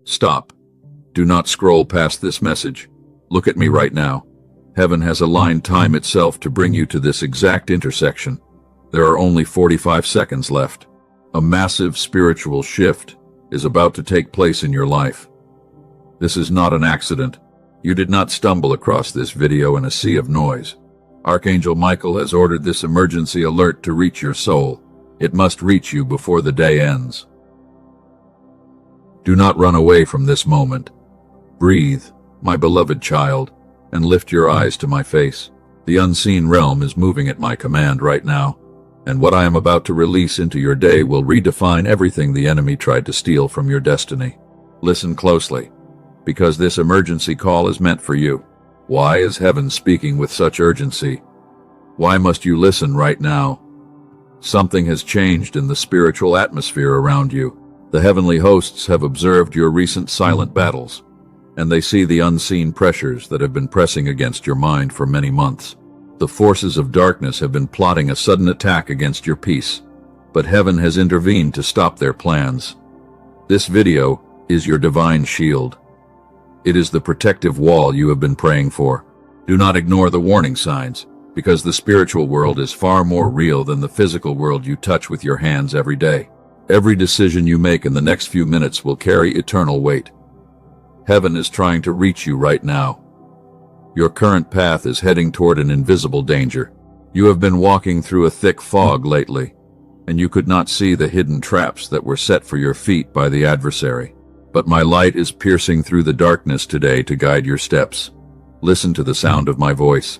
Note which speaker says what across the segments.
Speaker 1: Stop. Do not scroll past this message. Look at me right now. Heaven has aligned time itself to bring you to this exact intersection. There are only 45 seconds left. A massive spiritual shift is about to take place in your life. This is not an accident. You did not stumble across this video in a sea of noise. Archangel Michael has ordered this emergency alert to reach your soul. It must reach you before the day ends. Do not run away from this moment. Breathe, my beloved child, and lift your eyes to my face. The unseen realm is moving at my command right now, and what I am about to release into your day will redefine everything the enemy tried to steal from your destiny. Listen closely, because this emergency call is meant for you. Why is heaven speaking with such urgency? Why must you listen right now? Something has changed in the spiritual atmosphere around you. The heavenly hosts have observed your recent silent battles, and they see the unseen pressures that have been pressing against your mind for many months. The forces of darkness have been plotting a sudden attack against your peace, but heaven has intervened to stop their plans. This video is your divine shield. It is the protective wall you have been praying for. Do not ignore the warning signs, because the spiritual world is far more real than the physical world you touch with your hands every day. Every decision you make in the next few minutes will carry eternal weight. Heaven is trying to reach you right now. Your current path is heading toward an invisible danger. You have been walking through a thick fog lately, and you could not see the hidden traps that were set for your feet by the adversary. But my light is piercing through the darkness today to guide your steps. Listen to the sound of my voice.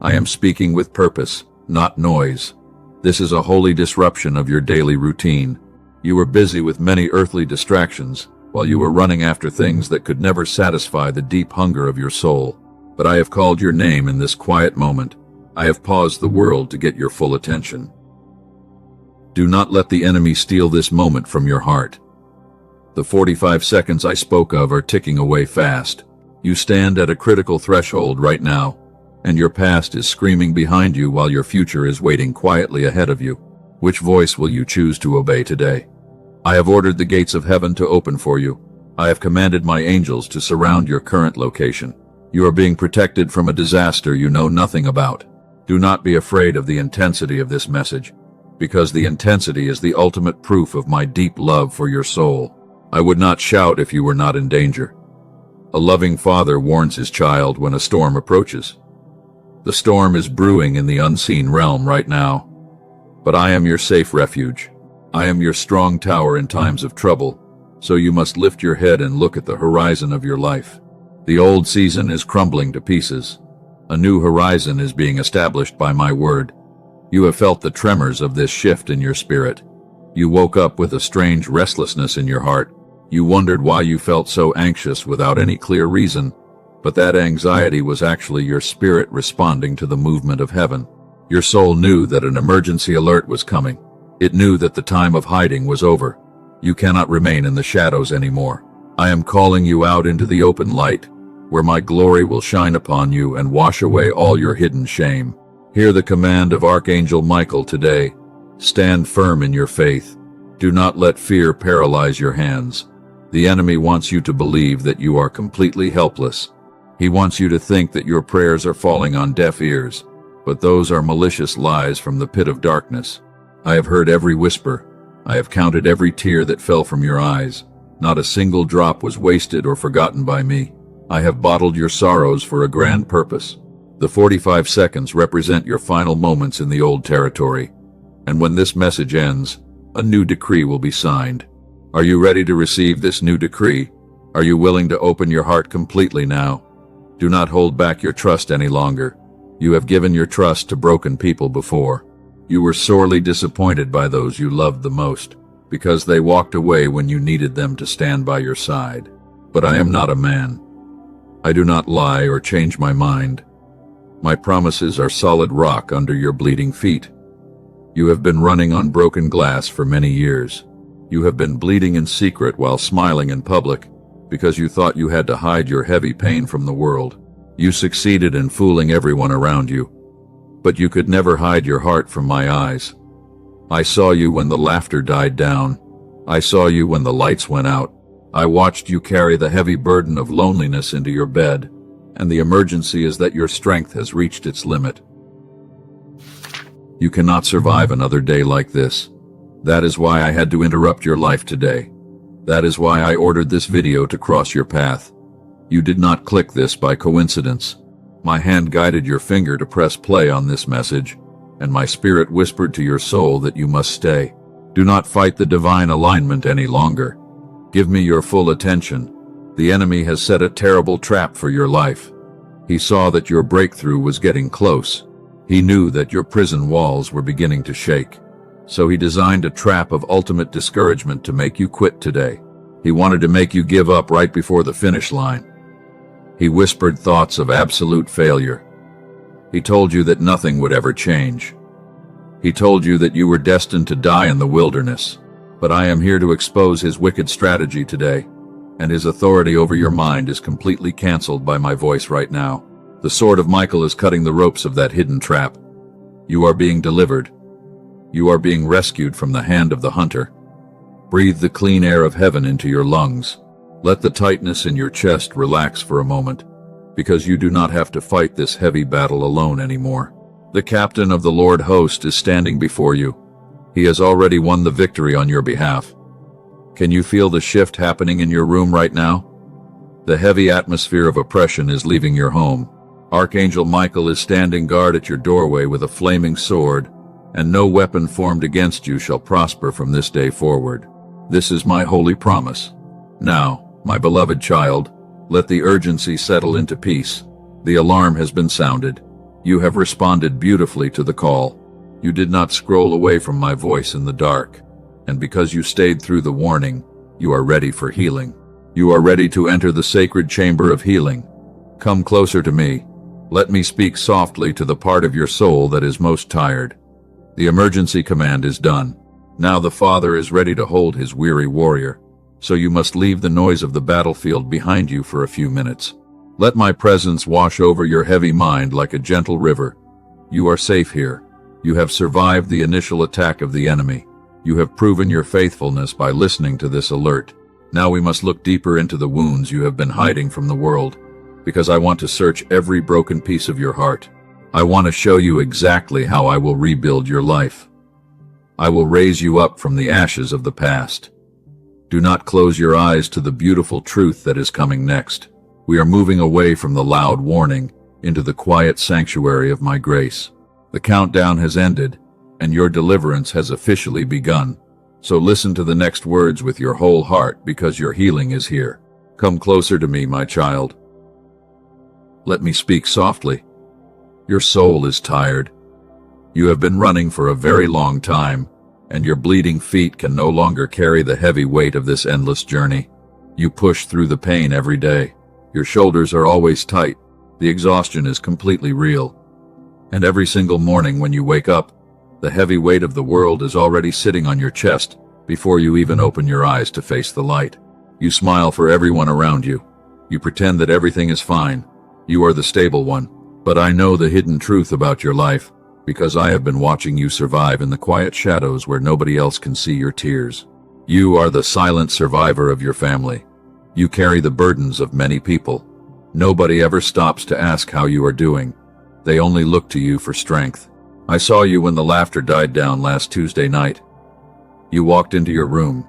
Speaker 1: I am speaking with purpose, not noise. This is a holy disruption of your daily routine. You were busy with many earthly distractions, while you were running after things that could never satisfy the deep hunger of your soul. But I have called your name in this quiet moment. I have paused the world to get your full attention. Do not let the enemy steal this moment from your heart. The 45 seconds I spoke of are ticking away fast. You stand at a critical threshold right now, and your past is screaming behind you while your future is waiting quietly ahead of you. Which voice will you choose to obey today? I have ordered the gates of heaven to open for you. I have commanded my angels to surround your current location. You are being protected from a disaster you know nothing about. Do not be afraid of the intensity of this message, because the intensity is the ultimate proof of my deep love for your soul. I would not shout if you were not in danger. A loving father warns his child when a storm approaches. The storm is brewing in the unseen realm right now, but I am your safe refuge. I am your strong tower in times of trouble, so you must lift your head and look at the horizon of your life. The old season is crumbling to pieces. A new horizon is being established by my word. You have felt the tremors of this shift in your spirit. You woke up with a strange restlessness in your heart. You wondered why you felt so anxious without any clear reason, but that anxiety was actually your spirit responding to the movement of heaven. Your soul knew that an emergency alert was coming. It knew that the time of hiding was over. You cannot remain in the shadows anymore. I am calling you out into the open light, where my glory will shine upon you and wash away all your hidden shame. Hear the command of Archangel Michael today. Stand firm in your faith. Do not let fear paralyze your hands. The enemy wants you to believe that you are completely helpless. He wants you to think that your prayers are falling on deaf ears, but those are malicious lies from the pit of darkness. I have heard every whisper. I have counted every tear that fell from your eyes. Not a single drop was wasted or forgotten by me. I have bottled your sorrows for a grand purpose. The 45 seconds represent your final moments in the old territory, and when this message ends, a new decree will be signed. Are you ready to receive this new decree? Are you willing to open your heart completely now? Do not hold back your trust any longer. You have given your trust to broken people before. You were sorely disappointed by those you loved the most, because they walked away when you needed them to stand by your side. But I am not a man. I do not lie or change my mind. My promises are solid rock under your bleeding feet. You have been running on broken glass for many years. You have been bleeding in secret while smiling in public, because you thought you had to hide your heavy pain from the world. You succeeded in fooling everyone around you, but you could never hide your heart from my eyes. I saw you when the laughter died down. I saw you when the lights went out. I watched you carry the heavy burden of loneliness into your bed, and the emergency is that your strength has reached its limit. You cannot survive another day like this. That is why I had to interrupt your life today. That is why I ordered this video to cross your path. You did not click this by coincidence. My hand guided your finger to press play on this message, and my spirit whispered to your soul that you must stay. Do not fight the divine alignment any longer. Give me your full attention. The enemy has set a terrible trap for your life. He saw that your breakthrough was getting close. He knew that your prison walls were beginning to shake. So he designed a trap of ultimate discouragement to make you quit today. He wanted to make you give up right before the finish line. He whispered thoughts of absolute failure. He told you that nothing would ever change. He told you that you were destined to die in the wilderness. But I am here to expose his wicked strategy today, and his authority over your mind is completely canceled by my voice right now. The sword of Michael is cutting the ropes of that hidden trap. You are being delivered. You are being rescued from the hand of the hunter. Breathe the clean air of heaven into your lungs. Let the tightness in your chest relax for a moment, because you do not have to fight this heavy battle alone anymore. The captain of the Lord host is standing before you. He has already won the victory on your behalf. Can you feel the shift happening in your room right now? The heavy atmosphere of oppression is leaving your home. Archangel Michael is standing guard at your doorway with a flaming sword, and no weapon formed against you shall prosper from this day forward. This is my holy promise. Now, my beloved child, let the urgency settle into peace. The alarm has been sounded. You have responded beautifully to the call. You did not scroll away from my voice in the dark, and because you stayed through the warning, you are ready for healing. You are ready to enter the sacred chamber of healing. Come closer to me. Let me speak softly to the part of your soul that is most tired. The emergency command is done. Now the Father is ready to hold his weary warrior, so you must leave the noise of the battlefield behind you for a few minutes. Let my presence wash over your heavy mind like a gentle river. You are safe here. You have survived the initial attack of the enemy. You have proven your faithfulness by listening to this alert. Now we must look deeper into the wounds you have been hiding from the world, because I want to search every broken piece of your heart. I want to show you exactly how I will rebuild your life. I will raise you up from the ashes of the past. Do not close your eyes to the beautiful truth that is coming next. We are moving away from the loud warning into the quiet sanctuary of my grace. The countdown has ended, and your deliverance has officially begun. So listen to the next words with your whole heart, because your healing is here. Come closer to me, my child. Let me speak softly. Your soul is tired. You have been running for a very long time, and your bleeding feet can no longer carry the heavy weight of this endless journey. You push through the pain every day. Your shoulders are always tight. The exhaustion is completely real. And every single morning when you wake up, the heavy weight of the world is already sitting on your chest before you even open your eyes to face the light. You smile for everyone around you. You pretend that everything is fine. You are the stable one. But I know the hidden truth about your life, because I have been watching you survive in the quiet shadows where nobody else can see your tears. You are the silent survivor of your family. You carry the burdens of many people. Nobody ever stops to ask how you are doing. They only look to you for strength. I saw you when the laughter died down last Tuesday night. You walked into your room.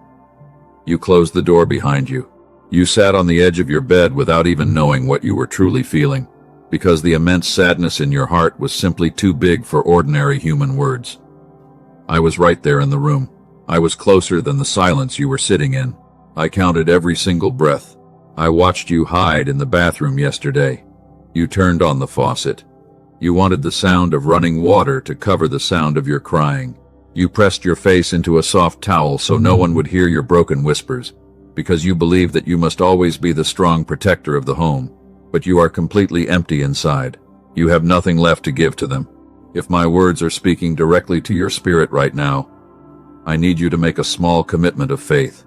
Speaker 1: You closed the door behind you. You sat on the edge of your bed without even knowing what you were truly feeling, because the immense sadness in your heart was simply too big for ordinary human words. I was right there in the room. I was closer than the silence you were sitting in. I counted every single breath. I watched you hide in the bathroom yesterday. You turned on the faucet. You wanted the sound of running water to cover the sound of your crying. You pressed your face into a soft towel so no one would hear your broken whispers, because you believed that you must always be the strong protector of the home. But you are completely empty inside. You have nothing left to give to them. If my words are speaking directly to your spirit right now, I need you to make a small commitment of faith.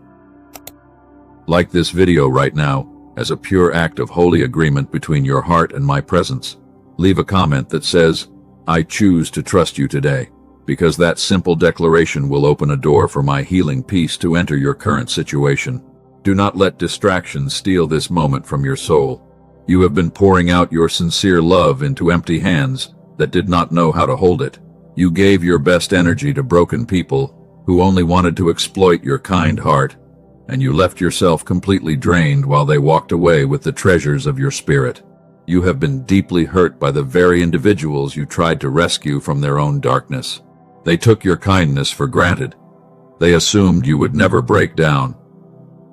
Speaker 1: Like this video right now, as a pure act of holy agreement between your heart and my presence. Leave a comment that says, I choose to trust you today, because that simple declaration will open a door for my healing peace to enter your current situation. Do not let distractions steal this moment from your soul. You have been pouring out your sincere love into empty hands that did not know how to hold it. You gave your best energy to broken people who only wanted to exploit your kind heart, and you left yourself completely drained while they walked away with the treasures of your spirit. You have been deeply hurt by the very individuals you tried to rescue from their own darkness. They took your kindness for granted. They assumed you would never break down.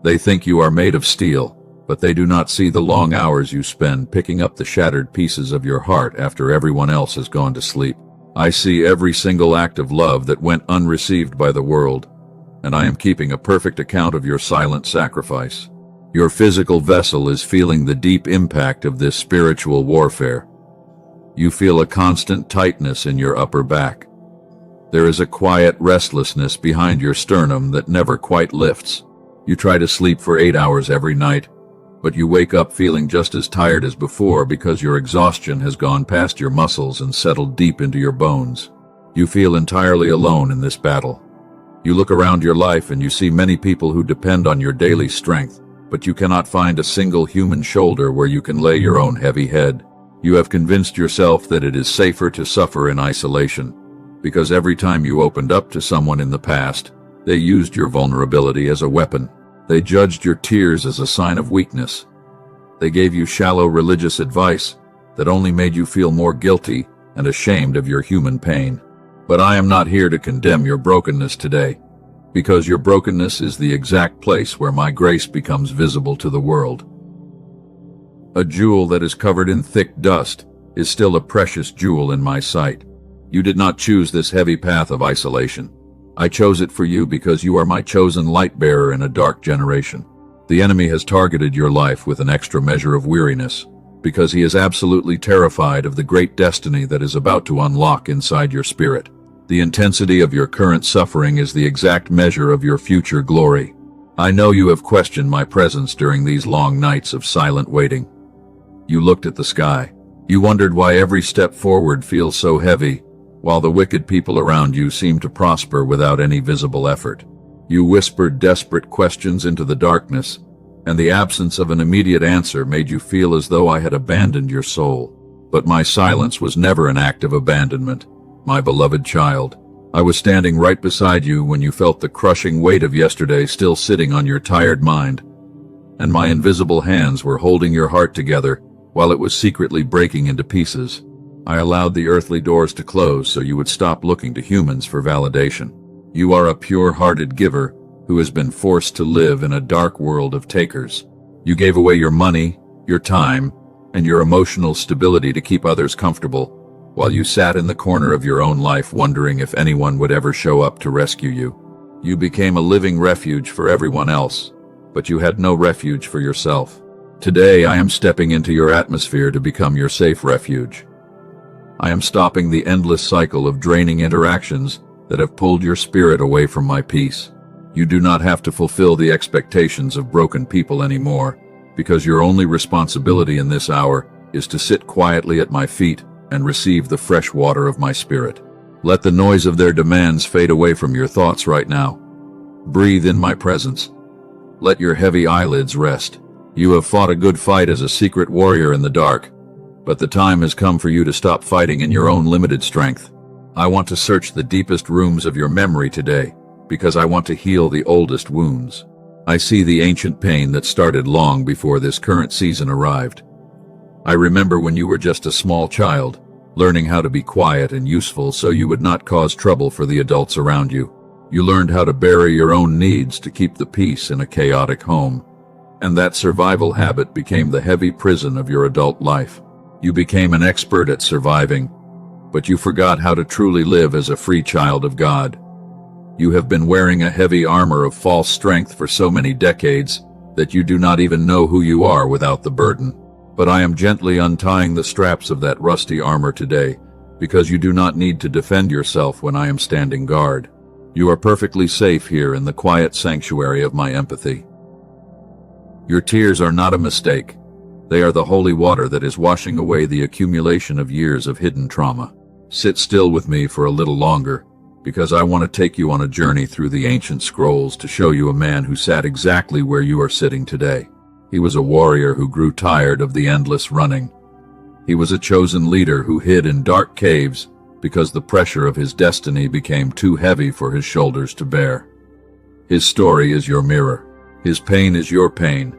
Speaker 1: They think you are made of steel, but they do not see the long hours you spend picking up the shattered pieces of your heart after everyone else has gone to sleep. I see every single act of love that went unreceived by the world, and I am keeping a perfect account of your silent sacrifice. Your physical vessel is feeling the deep impact of this spiritual warfare. You feel a constant tightness in your upper back. There is a quiet restlessness behind your sternum that never quite lifts. You try to sleep for 8 hours every night, but you wake up feeling just as tired as before because your exhaustion has gone past your muscles and settled deep into your bones. You feel entirely alone in this battle. You look around your life and you see many people who depend on your daily strength, but you cannot find a single human shoulder where you can lay your own heavy head. You have convinced yourself that it is safer to suffer in isolation, because every time you opened up to someone in the past, they used your vulnerability as a weapon. They judged your tears as a sign of weakness. They gave you shallow religious advice that only made you feel more guilty and ashamed of your human pain. But I am not here to condemn your brokenness today, because your brokenness is the exact place where my grace becomes visible to the world. A jewel that is covered in thick dust is still a precious jewel in my sight. You did not choose this heavy path of isolation. I chose it for you because you are my chosen light bearer in a dark generation. The enemy has targeted your life with an extra measure of weariness, because he is absolutely terrified of the great destiny that is about to unlock inside your spirit. The intensity of your current suffering is the exact measure of your future glory. I know you have questioned my presence during these long nights of silent waiting. You looked at the sky. You wondered why every step forward feels so heavy, while the wicked people around you seem to prosper without any visible effort. You whispered desperate questions into the darkness, and the absence of an immediate answer made you feel as though I had abandoned your soul. But my silence was never an act of abandonment, my beloved child. I was standing right beside you when you felt the crushing weight of yesterday still sitting on your tired mind, and my invisible hands were holding your heart together while it was secretly breaking into pieces. I allowed the earthly doors to close so you would stop looking to humans for validation. You are a pure-hearted giver who has been forced to live in a dark world of takers. You gave away your money, your time, and your emotional stability to keep others comfortable, while you sat in the corner of your own life wondering if anyone would ever show up to rescue you. You became a living refuge for everyone else, but you had no refuge for yourself. Today I am stepping into your atmosphere to become your safe refuge. I am stopping the endless cycle of draining interactions that have pulled your spirit away from my peace. You do not have to fulfill the expectations of broken people anymore, because your only responsibility in this hour is to sit quietly at my feet and receive the fresh water of my spirit. Let the noise of their demands fade away from your thoughts right now. Breathe in my presence. Let your heavy eyelids rest. You have fought a good fight as a secret warrior in the dark, but the time has come for you to stop fighting in your own limited strength. I want to search the deepest rooms of your memory today, because I want to heal the oldest wounds. I see the ancient pain that started long before this current season arrived. I remember when you were just a small child, learning how to be quiet and useful so you would not cause trouble for the adults around you. You learned how to bury your own needs to keep the peace in a chaotic home, and that survival habit became the heavy prison of your adult life. You became an expert at surviving, but you forgot how to truly live as a free child of God. You have been wearing a heavy armor of false strength for so many decades that you do not even know who you are without the burden. But I am gently untying the straps of that rusty armor today, because you do not need to defend yourself when I am standing guard. You are perfectly safe here in the quiet sanctuary of my empathy. Your tears are not a mistake. They are the holy water that is washing away the accumulation of years of hidden trauma. Sit still with me for a little longer, because I want to take you on a journey through the ancient scrolls to show you a man who sat exactly where you are sitting today. He was a warrior who grew tired of the endless running. He was a chosen leader who hid in dark caves because the pressure of his destiny became too heavy for his shoulders to bear. His story is your mirror. His pain is your pain,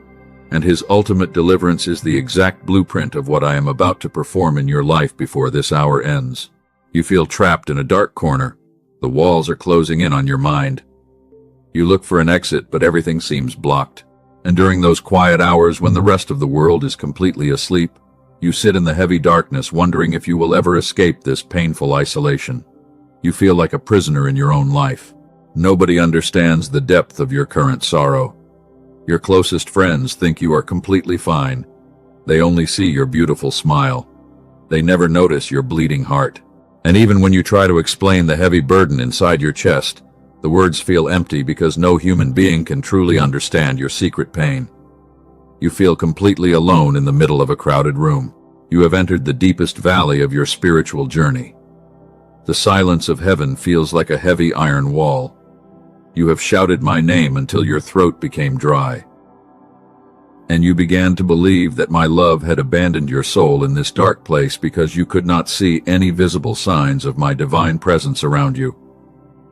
Speaker 1: and his ultimate deliverance is the exact blueprint of what I am about to perform in your life before this hour ends. You feel trapped in a dark corner. The walls are closing in on your mind. You look for an exit, but everything seems blocked. And during those quiet hours when the rest of the world is completely asleep, you sit in the heavy darkness wondering if you will ever escape this painful isolation. You feel like a prisoner in your own life. Nobody understands the depth of your current sorrow. Your closest friends think you are completely fine. They only see your beautiful smile. They never notice your bleeding heart. And even when you try to explain the heavy burden inside your chest, the words feel empty because no human being can truly understand your secret pain. You feel completely alone in the middle of a crowded room. You have entered the deepest valley of your spiritual journey. The silence of heaven feels like a heavy iron wall. You have shouted my name until your throat became dry. And you began to believe that my love had abandoned your soul in this dark place because you could not see any visible signs of my divine presence around you.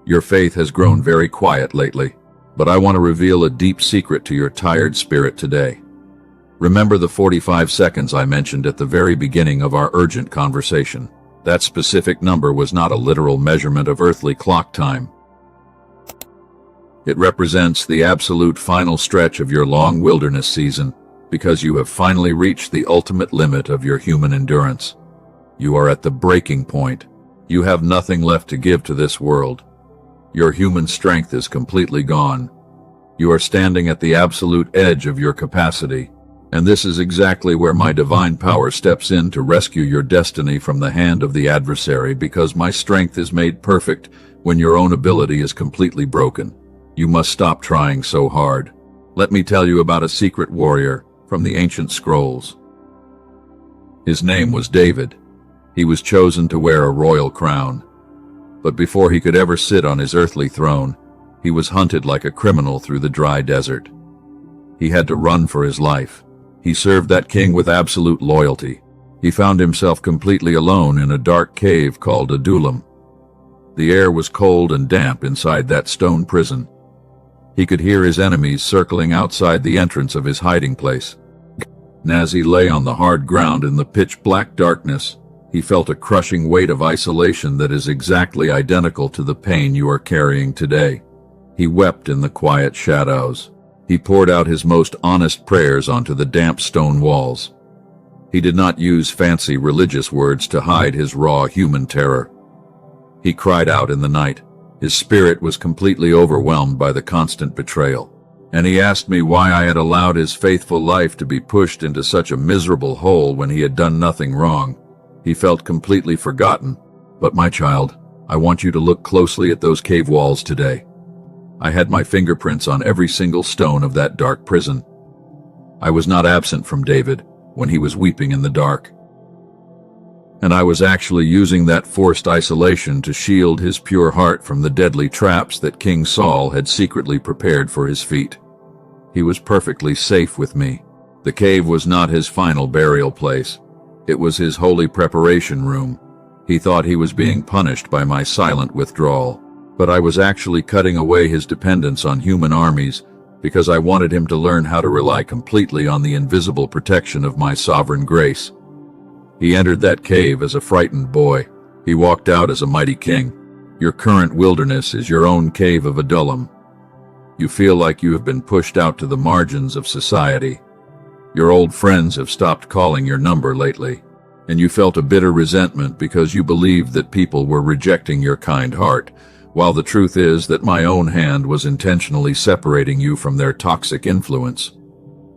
Speaker 1: Your faith has grown very quiet lately, but I want to reveal a deep secret to your tired spirit today. Remember the 45 seconds I mentioned at the very beginning of our urgent conversation. That specific number was not a literal measurement of earthly clock time. It represents the absolute final stretch of your long wilderness season, because you have finally reached the ultimate limit of your human endurance. You are at the breaking point. You have nothing left to give to this world. Your human strength is completely gone. You are standing at the absolute edge of your capacity, and this is exactly where my divine power steps in to rescue your destiny from the hand of the adversary, because my strength is made perfect when your own ability is completely broken. You must stop trying so hard. Let me tell you about a secret warrior from the ancient scrolls. His name was David. He was chosen to wear a royal crown. But before he could ever sit on his earthly throne, he was hunted like a criminal through the dry desert. He had to run for his life. He served that king with absolute loyalty. He found himself completely alone in a dark cave called Adullam. The air was cold and damp inside that stone prison. He could hear his enemies circling outside the entrance of his hiding place. As he lay on the hard ground in the pitch-black darkness, he felt a crushing weight of isolation that is exactly identical to the pain you are carrying today. He wept in the quiet shadows. He poured out his most honest prayers onto the damp stone walls. He did not use fancy religious words to hide his raw human terror. He cried out in the night. His spirit was completely overwhelmed by the constant betrayal. And he asked me why I had allowed his faithful life to be pushed into such a miserable hole when he had done nothing wrong. He felt completely forgotten. But my child, I want you to look closely at those cave walls today. I had my fingerprints on every single stone of that dark prison. I was not absent from David when he was weeping in the dark. And I was actually using that forced isolation to shield his pure heart from the deadly traps that King Saul had secretly prepared for his feet. He was perfectly safe with me. The cave was not his final burial place. It was his holy preparation room. He thought he was being punished by my silent withdrawal, but I was actually cutting away his dependence on human armies because I wanted him to learn how to rely completely on the invisible protection of my sovereign grace. He entered that cave as a frightened boy. He walked out as a mighty king. Your current wilderness is your own cave of Adullam. You feel like you have been pushed out to the margins of society. Your old friends have stopped calling your number lately, and you felt a bitter resentment because you believed that people were rejecting your kind heart, while the truth is that my own hand was intentionally separating you from their toxic influence.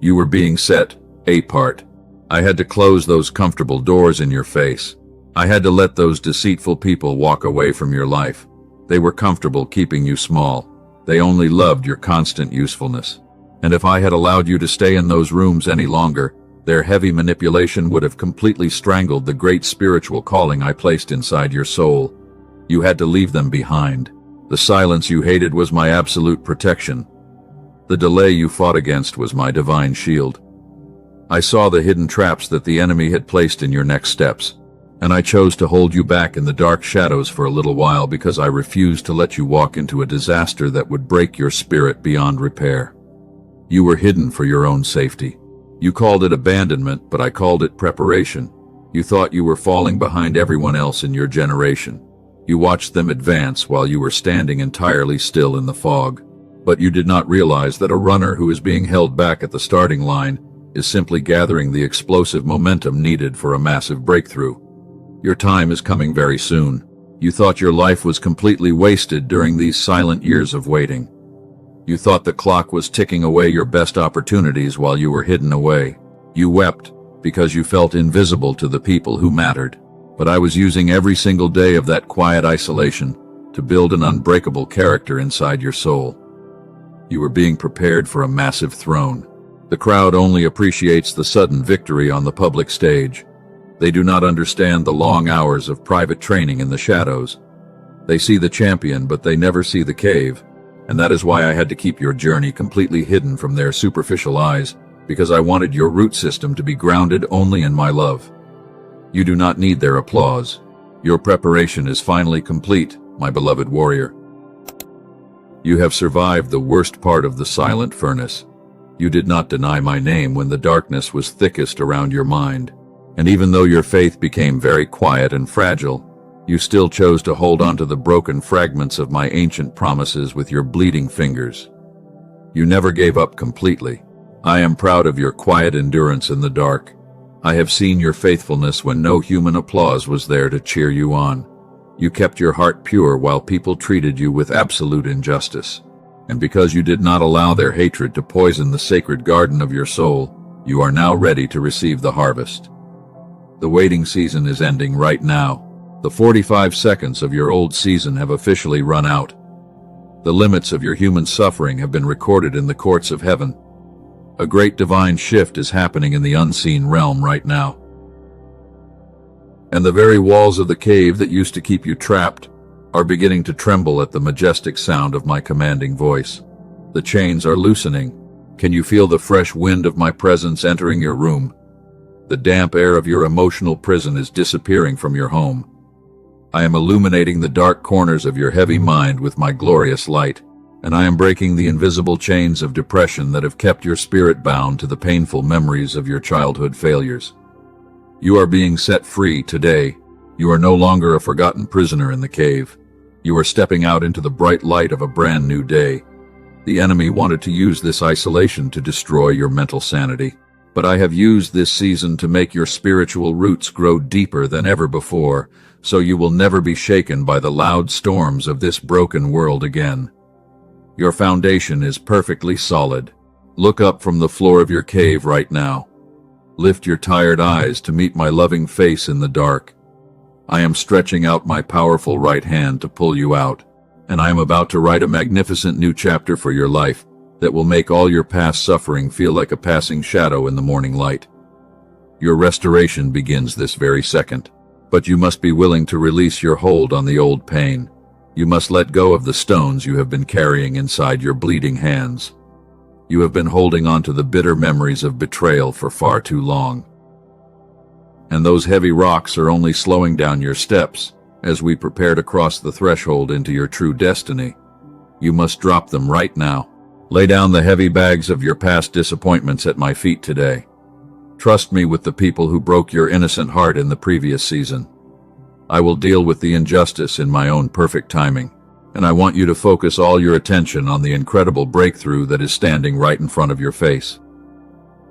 Speaker 1: You were being set apart. I had to close those comfortable doors in your face. I had to let those deceitful people walk away from your life. They were comfortable keeping you small. They only loved your constant usefulness. And if I had allowed you to stay in those rooms any longer, their heavy manipulation would have completely strangled the great spiritual calling I placed inside your soul. You had to leave them behind. The silence you hated was my absolute protection. The delay you fought against was my divine shield. I saw the hidden traps that the enemy had placed in your next steps, and I chose to hold you back in the dark shadows for a little while because I refused to let you walk into a disaster that would break your spirit beyond repair. You were hidden for your own safety. You called it abandonment, but I called it preparation. You thought you were falling behind everyone else in your generation. You watched them advance while you were standing entirely still in the fog. But you did not realize that a runner who is being held back at the starting line is simply gathering the explosive momentum needed for a massive breakthrough. Your time is coming very soon. You thought your life was completely wasted during these silent years of waiting. You thought the clock was ticking away your best opportunities while you were hidden away. You wept because you felt invisible to the people who mattered. But I was using every single day of that quiet isolation to build an unbreakable character inside your soul. You were being prepared for a massive throne. The crowd only appreciates the sudden victory on the public stage. They do not understand the long hours of private training in the shadows. They see the champion, but they never see the cave. And that is why I had to keep your journey completely hidden from their superficial eyes, because I wanted your root system to be grounded only in my love. You do not need their applause. Your preparation is finally complete, my beloved warrior. You have survived the worst part of the silent furnace. You did not deny my name when the darkness was thickest around your mind. And even though your faith became very quiet and fragile, you still chose to hold on to the broken fragments of my ancient promises with your bleeding fingers. You never gave up completely. I am proud of your quiet endurance in the dark. I have seen your faithfulness when no human applause was there to cheer you on. You kept your heart pure while people treated you with absolute injustice. And because you did not allow their hatred to poison the sacred garden of your soul, you are now ready to receive the harvest. The waiting season is ending right now. The 45 seconds of your old season have officially run out. The limits of your human suffering have been recorded in the courts of heaven. A great divine shift is happening in the unseen realm right now. And the very walls of the cave that used to keep you trapped are beginning to tremble at the majestic sound of my commanding voice. The chains are loosening. Can you feel the fresh wind of my presence entering your room? The damp air of your emotional prison is disappearing from your home. I am illuminating the dark corners of your heavy mind with my glorious light, and I am breaking the invisible chains of depression that have kept your spirit bound to the painful memories of your childhood failures. You are being set free today. You are no longer a forgotten prisoner in the cave. You are stepping out into the bright light of a brand new day. The enemy wanted to use this isolation to destroy your mental sanity, but I have used this season to make your spiritual roots grow deeper than ever before, so you will never be shaken by the loud storms of this broken world again. Your foundation is perfectly solid. Look up from the floor of your cave right now. Lift your tired eyes to meet my loving face in the dark. I am stretching out my powerful right hand to pull you out, and I am about to write a magnificent new chapter for your life that will make all your past suffering feel like a passing shadow in the morning light. Your restoration begins this very second, but you must be willing to release your hold on the old pain. You must let go of the stones you have been carrying inside your bleeding hands. You have been holding on to the bitter memories of betrayal for far too long. And those heavy rocks are only slowing down your steps as we prepare to cross the threshold into your true destiny. You must drop them right now. Lay down the heavy bags of your past disappointments at my feet today. Trust me with the people who broke your innocent heart in the previous season. I will deal with the injustice in my own perfect timing, and I want you to focus all your attention on the incredible breakthrough that is standing right in front of your face.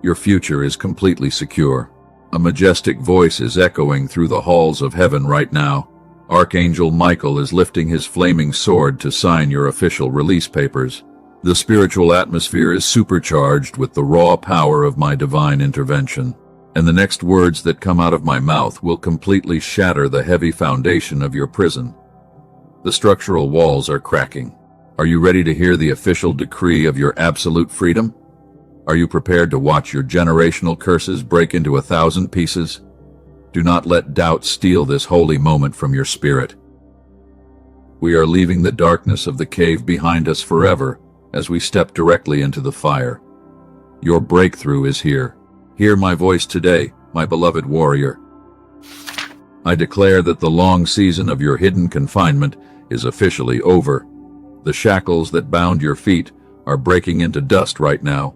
Speaker 1: Your future is completely secure. A majestic voice is echoing through the halls of heaven right now. Archangel Michael is lifting his flaming sword to sign your official release papers. The spiritual atmosphere is supercharged with the raw power of my divine intervention, and the next words that come out of my mouth will completely shatter the heavy foundation of your prison. The structural walls are cracking. Are you ready to hear the official decree of your absolute freedom? Are you prepared to watch your generational curses break into 1,000 pieces? Do not let doubt steal this holy moment from your spirit. We are leaving the darkness of the cave behind us forever as we step directly into the fire. Your breakthrough is here. Hear my voice today, my beloved warrior. I declare that the long season of your hidden confinement is officially over. The shackles that bound your feet are breaking into dust right now.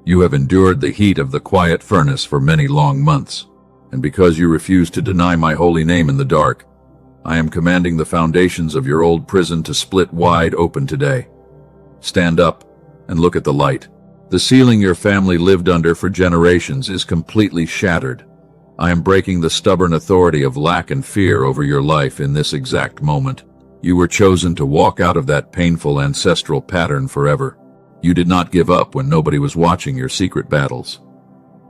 Speaker 1: You have endured the heat of the quiet furnace for many long months, and because you refuse to deny my holy name in the dark, I am commanding the foundations of your old prison to split wide open today. Stand up and look at the light. The ceiling your family lived under for generations is completely shattered. I am breaking the stubborn authority of lack and fear over your life in this exact moment. You were chosen to walk out of that painful ancestral pattern forever. You did not give up when nobody was watching your secret battles.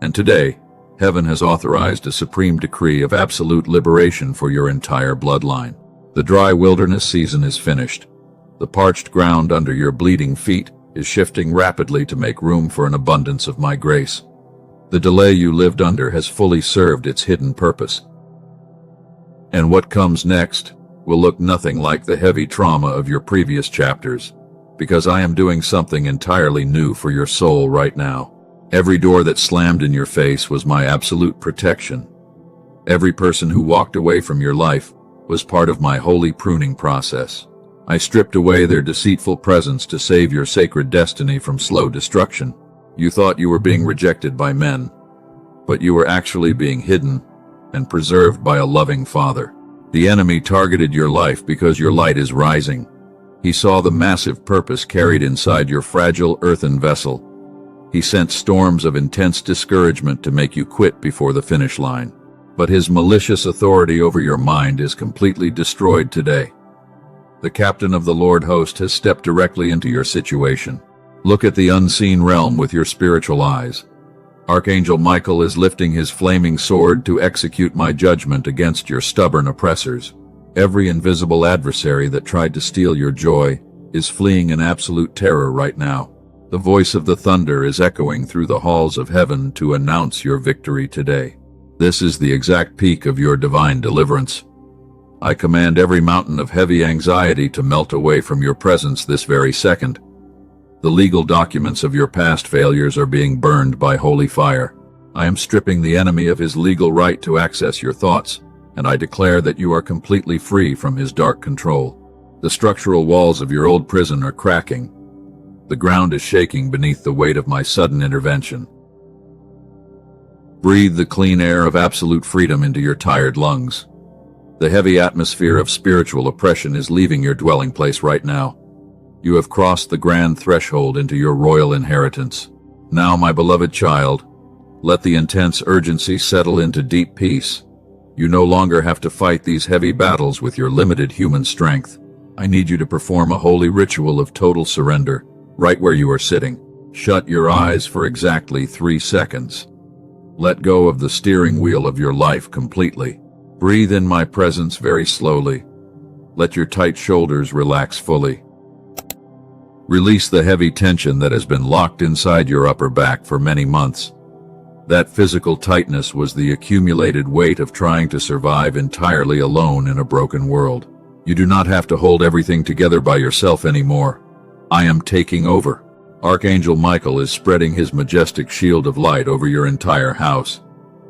Speaker 1: And today, heaven has authorized a supreme decree of absolute liberation for your entire bloodline. The dry wilderness season is finished. The parched ground under your bleeding feet is shifting rapidly to make room for an abundance of my grace. The delay you lived under has fully served its hidden purpose. And what comes next will look nothing like the heavy trauma of your previous chapters, because I am doing something entirely new for your soul right now. Every door that slammed in your face was my absolute protection. Every person who walked away from your life was part of my holy pruning process. I stripped away their deceitful presence to save your sacred destiny from slow destruction. You thought you were being rejected by men, but you were actually being hidden and preserved by a loving Father. The enemy targeted your life because your light is rising. He saw the massive purpose carried inside your fragile earthen vessel. He sent storms of intense discouragement to make you quit before the finish line. But his malicious authority over your mind is completely destroyed today. The captain of the Lord host has stepped directly into your situation. Look at the unseen realm with your spiritual eyes. Archangel Michael is lifting his flaming sword to execute my judgment against your stubborn oppressors. Every invisible adversary that tried to steal your joy is fleeing in absolute terror right now. The voice of the thunder is echoing through the halls of heaven to announce your victory today. This is the exact peak of your divine deliverance. I command every mountain of heavy anxiety to melt away from your presence this very second. The legal documents of your past failures are being burned by holy fire. I am stripping the enemy of his legal right to access your thoughts, and I declare that you are completely free from his dark control. The structural walls of your old prison are cracking. The ground is shaking beneath the weight of my sudden intervention. Breathe the clean air of absolute freedom into your tired lungs. The heavy atmosphere of spiritual oppression is leaving your dwelling place right now. You have crossed the grand threshold into your royal inheritance. Now, my beloved child, let the intense urgency settle into deep peace. You no longer have to fight these heavy battles with your limited human strength. I need you to perform a holy ritual of total surrender, right where you are sitting. Shut your eyes for exactly 3 seconds. Let go of the steering wheel of your life completely. Breathe in my presence very slowly. Let your tight shoulders relax fully. Release the heavy tension that has been locked inside your upper back for many months. That physical tightness was the accumulated weight of trying to survive entirely alone in a broken world. You do not have to hold everything together by yourself anymore. I am taking over. Archangel Michael is spreading his majestic shield of light over your entire house.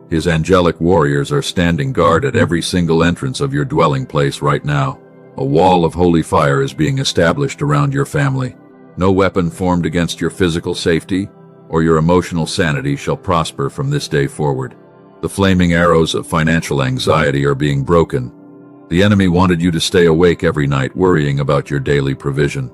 Speaker 1: His angelic warriors are standing guard at every single entrance of your dwelling place right now. A wall of holy fire is being established around your family. No weapon formed against your physical safety or your emotional sanity shall prosper from this day forward. The flaming arrows of financial anxiety are being broken. The enemy wanted you to stay awake every night worrying about your daily provision.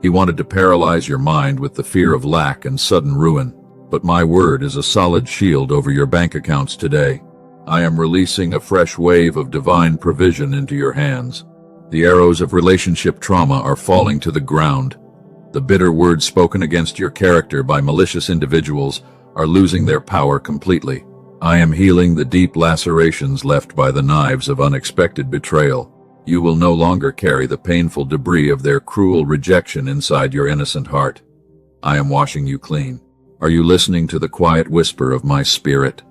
Speaker 1: He wanted to paralyze your mind with the fear of lack and sudden ruin. But my word is a solid shield over your bank accounts today. I am releasing a fresh wave of divine provision into your hands. The arrows of relationship trauma are falling to the ground. The bitter words spoken against your character by malicious individuals are losing their power completely. I am healing the deep lacerations left by the knives of unexpected betrayal. You will no longer carry the painful debris of their cruel rejection inside your innocent heart. I am washing you clean. Are you listening to the quiet whisper of my spirit?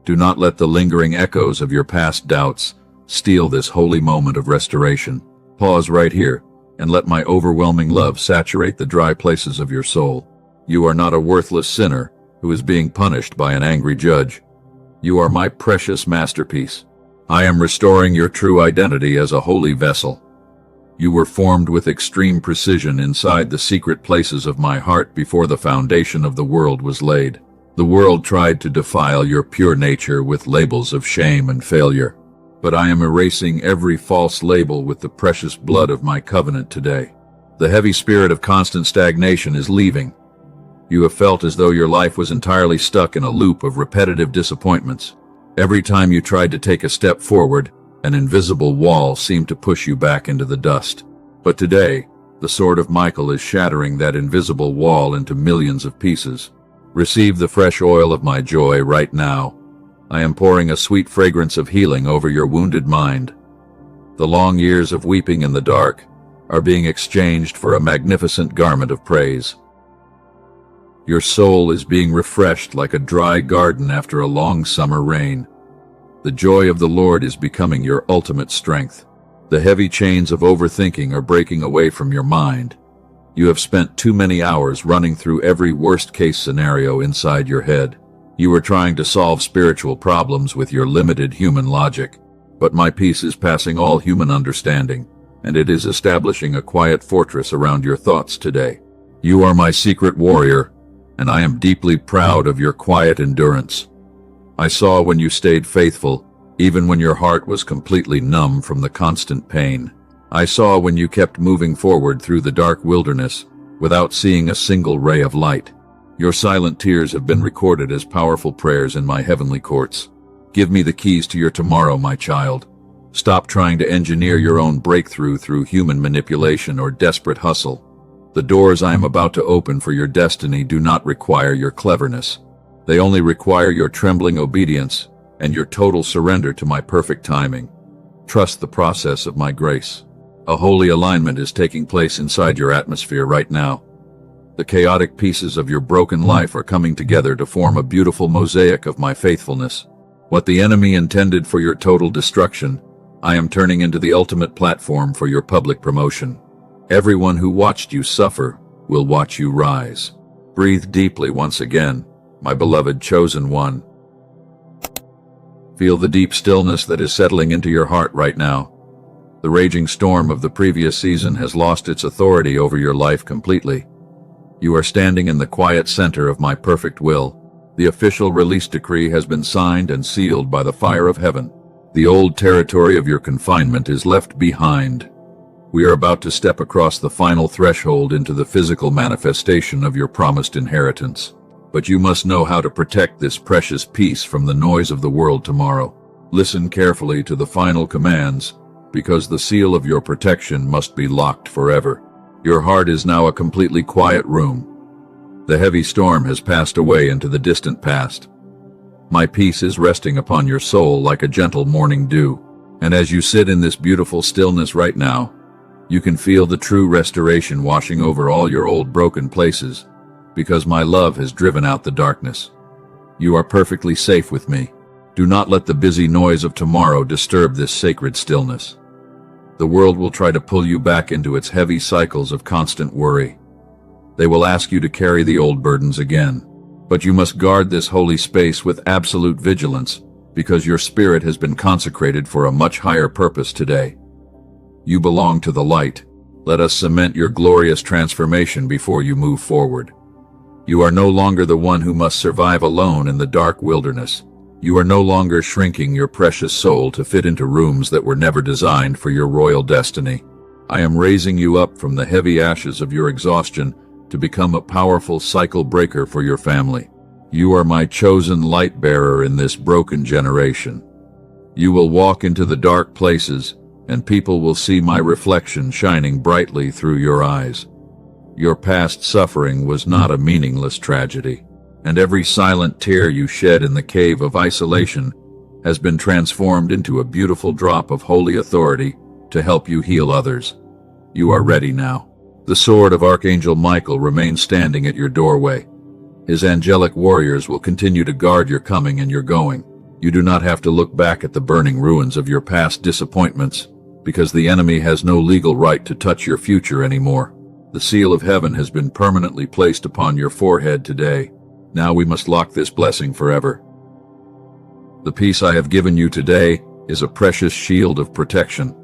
Speaker 1: Do not let the lingering echoes of your past doubts steal this holy moment of restoration. Pause right here, and let my overwhelming love saturate the dry places of your soul. You are not a worthless sinner who is being punished by an angry judge. You are my precious masterpiece. I am restoring your true identity as a holy vessel. You were formed with extreme precision inside the secret places of my heart before the foundation of the world was laid. The world tried to defile your pure nature with labels of shame and failure. But I am erasing every false label with the precious blood of my covenant today. The heavy spirit of constant stagnation is leaving. You have felt as though your life was entirely stuck in a loop of repetitive disappointments. Every time you tried to take a step forward, an invisible wall seemed to push you back into the dust. But today, the sword of Michael is shattering that invisible wall into millions of pieces. Receive the fresh oil of my joy right now. I am pouring a sweet fragrance of healing over your wounded mind. The long years of weeping in the dark are being exchanged for a magnificent garment of praise. Your soul is being refreshed like a dry garden after a long summer rain. The joy of the Lord is becoming your ultimate strength. The heavy chains of overthinking are breaking away from your mind. You have spent too many hours running through every worst-case scenario inside your head. You are trying to solve spiritual problems with your limited human logic. But my peace is passing all human understanding, and it is establishing a quiet fortress around your thoughts today. You are my secret warrior, and I am deeply proud of your quiet endurance. I saw when you stayed faithful, even when your heart was completely numb from the constant pain. I saw when you kept moving forward through the dark wilderness without seeing a single ray of light. Your silent tears have been recorded as powerful prayers in my heavenly courts. Give me the keys to your tomorrow, my child. Stop trying to engineer your own breakthrough through human manipulation or desperate hustle. The doors I am about to open for your destiny do not require your cleverness. They only require your trembling obedience and your total surrender to my perfect timing. Trust the process of my grace. A holy alignment is taking place inside your atmosphere right now. The chaotic pieces of your broken life are coming together to form a beautiful mosaic of my faithfulness. What the enemy intended for your total destruction, I am turning into the ultimate platform for your public promotion. Everyone who watched you suffer will watch you rise. Breathe deeply once again, my beloved chosen one. Feel the deep stillness that is settling into your heart right now. The raging storm of the previous season has lost its authority over your life completely. You are standing in the quiet center of my perfect will. The official release decree has been signed and sealed by the fire of heaven. The old territory of your confinement is left behind. We are about to step across the final threshold into the physical manifestation of your promised inheritance. But you must know how to protect this precious peace from the noise of the world tomorrow. Listen carefully to the final commands, because the seal of your protection must be locked forever. Your heart is now a completely quiet room. The heavy storm has passed away into the distant past. My peace is resting upon your soul like a gentle morning dew. And as you sit in this beautiful stillness right now, you can feel the true restoration washing over all your old broken places, because my love has driven out the darkness. You are perfectly safe with me. Do not let the busy noise of tomorrow disturb this sacred stillness. The world will try to pull you back into its heavy cycles of constant worry. They will ask you to carry the old burdens again. But you must guard this holy space with absolute vigilance, because your spirit has been consecrated for a much higher purpose today. You belong to the light. Let us cement your glorious transformation before you move forward. You are no longer the one who must survive alone in the dark wilderness. You are no longer shrinking your precious soul to fit into rooms that were never designed for your royal destiny. I am raising you up from the heavy ashes of your exhaustion to become a powerful cycle breaker for your family. You are my chosen light bearer in this broken generation. You will walk into the dark places, and people will see my reflection shining brightly through your eyes. Your past suffering was not a meaningless tragedy, and every silent tear you shed in the cave of isolation has been transformed into a beautiful drop of holy authority to help you heal others. You are ready now. The sword of Archangel Michael remains standing at your doorway. His angelic warriors will continue to guard your coming and your going. You do not have to look back at the burning ruins of your past disappointments, because the enemy has no legal right to touch your future anymore. The seal of heaven has been permanently placed upon your forehead today. Now we must lock this blessing forever. The peace I have given you today is a precious shield of protection.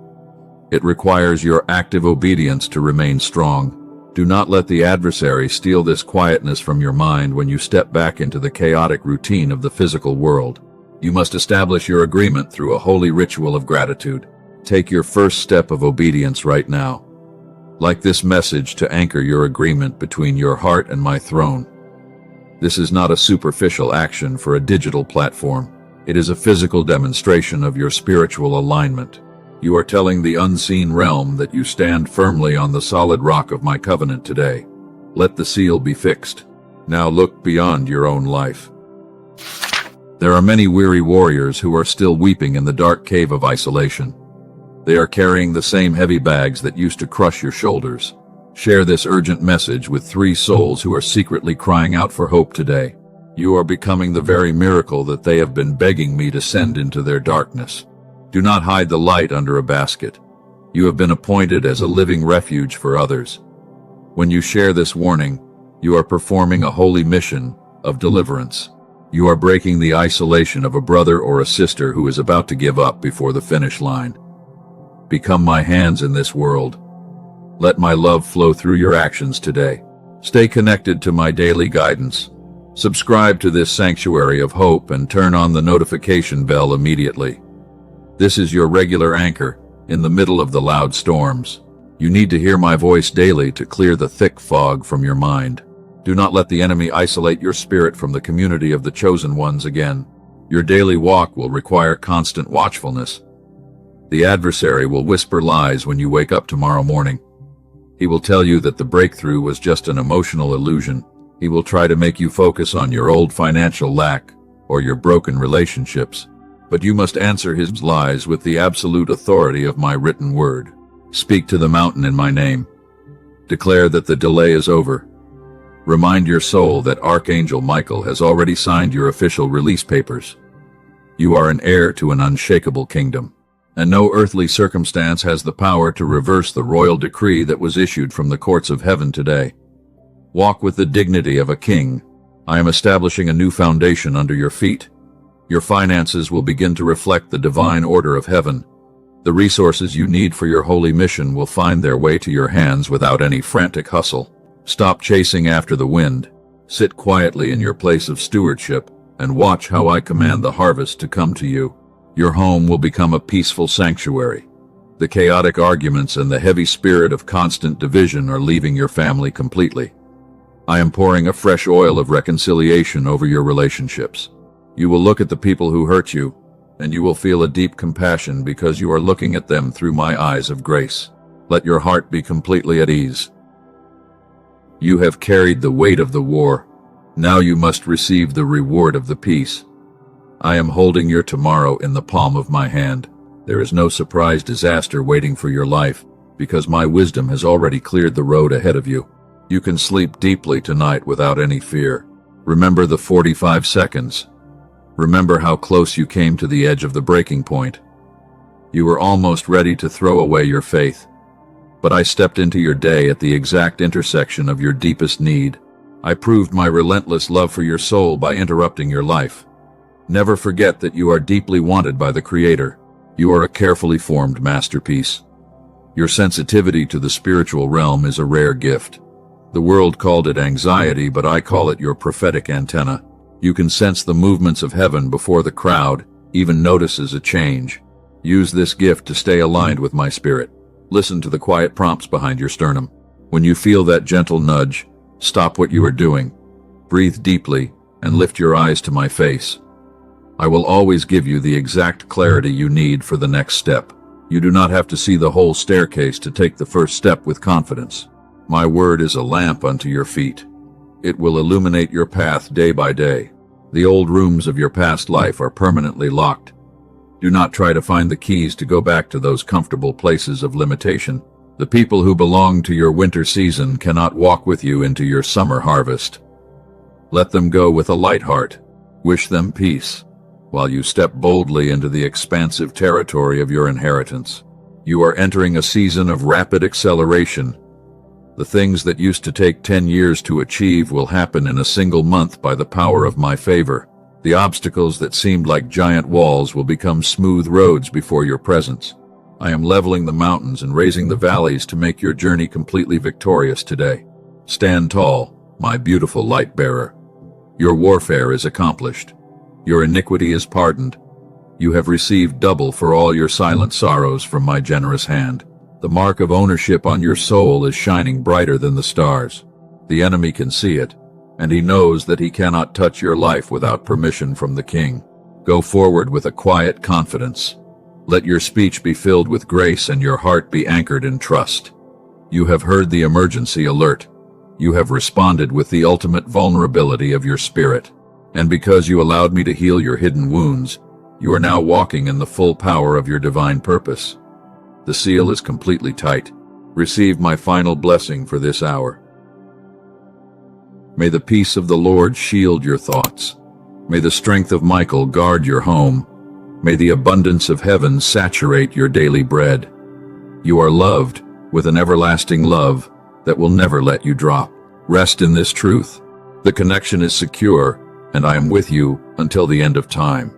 Speaker 1: It requires your active obedience to remain strong. Do not let the adversary steal this quietness from your mind when you step back into the chaotic routine of the physical world. You must establish your agreement through a holy ritual of gratitude. Take your first step of obedience right now. Like this message to anchor your agreement between your heart and my throne. This is not a superficial action for a digital platform. It is a physical demonstration of your spiritual alignment. You are telling the unseen realm that you stand firmly on the solid rock of my covenant today. Let the seal be fixed. Now look beyond your own life. There are many weary warriors who are still weeping in the dark cave of isolation. They are carrying the same heavy bags that used to crush your shoulders. Share this urgent message with 3 souls who are secretly crying out for hope today. You are becoming the very miracle that they have been begging me to send into their darkness. Do not hide the light under a basket. You have been appointed as a living refuge for others. When you share this warning, you are performing a holy mission of deliverance. You are breaking the isolation of a brother or a sister who is about to give up before the finish line. Become my hands in this world. Let my love flow through your actions today. Stay connected to my daily guidance. Subscribe to this sanctuary of hope and turn on the notification bell immediately. This is your regular anchor in the middle of the loud storms. You need to hear my voice daily to clear the thick fog from your mind. Do not let the enemy isolate your spirit from the community of the chosen ones again. Your daily walk will require constant watchfulness. The adversary will whisper lies when you wake up tomorrow morning. He will tell you that the breakthrough was just an emotional illusion. He will try to make you focus on your old financial lack or your broken relationships. But you must answer his lies with the absolute authority of my written word. Speak to the mountain in my name. Declare that the delay is over. Remind your soul that Archangel Michael has already signed your official release papers. You are an heir to an unshakable kingdom. And no earthly circumstance has the power to reverse the royal decree that was issued from the courts of heaven today. Walk with the dignity of a king. I am establishing a new foundation under your feet. Your finances will begin to reflect the divine order of heaven. The resources you need for your holy mission will find their way to your hands without any frantic hustle. Stop chasing after the wind. Sit quietly in your place of stewardship and watch how I command the harvest to come to you. Your home will become a peaceful sanctuary. The chaotic arguments and the heavy spirit of constant division are leaving your family completely. I am pouring a fresh oil of reconciliation over your relationships. You will look at the people who hurt you, and you will feel a deep compassion because you are looking at them through my eyes of grace. Let your heart be completely at ease. You have carried the weight of the war. Now you must receive the reward of the peace. I am holding your tomorrow in the palm of my hand. There is no surprise disaster waiting for your life, because my wisdom has already cleared the road ahead of you. You can sleep deeply tonight without any fear. Remember the 45 seconds. Remember how close you came to the edge of the breaking point. You were almost ready to throw away your faith. But I stepped into your day at the exact intersection of your deepest need. I proved my relentless love for your soul by interrupting your life. Never forget that you are deeply wanted by the Creator. You are a carefully formed masterpiece. Your sensitivity to the spiritual realm is a rare gift. The world called it anxiety, but I call it your prophetic antenna. You can sense the movements of heaven before the crowd even notices a change. Use this gift to stay aligned with my spirit. Listen to the quiet prompts behind your sternum. When you feel that gentle nudge, stop what you are doing. Breathe deeply and lift your eyes to my face. I will always give you the exact clarity you need for the next step. You do not have to see the whole staircase to take the first step with confidence. My word is a lamp unto your feet. It will illuminate your path day by day. The old rooms of your past life are permanently locked. Do not try to find the keys to go back to those comfortable places of limitation. The people who belong to your winter season cannot walk with you into your summer harvest. Let them go with a light heart. Wish them peace, while you step boldly into the expansive territory of your inheritance. You are entering a season of rapid acceleration. The things that used to take 10 years to achieve will happen in a single month by the power of my favor. The obstacles that seemed like giant walls will become smooth roads before your presence. I am leveling the mountains and raising the valleys to make your journey completely victorious today. Stand tall, my beautiful light bearer. Your warfare is accomplished. Your iniquity is pardoned. You have received double for all your silent sorrows from my generous hand. The mark of ownership on your soul is shining brighter than the stars. The enemy can see it, and he knows that he cannot touch your life without permission from the King. Go forward with a quiet confidence. Let your speech be filled with grace and your heart be anchored in trust. You have heard the emergency alert. You have responded with the ultimate vulnerability of your spirit. And because you allowed me to heal your hidden wounds, you are now walking in the full power of your divine purpose. The seal is completely tight. Receive my final blessing for this hour. May the peace of the Lord shield your thoughts. May the strength of Michael guard your home. May the abundance of heaven saturate your daily bread. You are loved with an everlasting love that will never let you drop. Rest in this truth. The connection is secure, and I am with you until the end of time.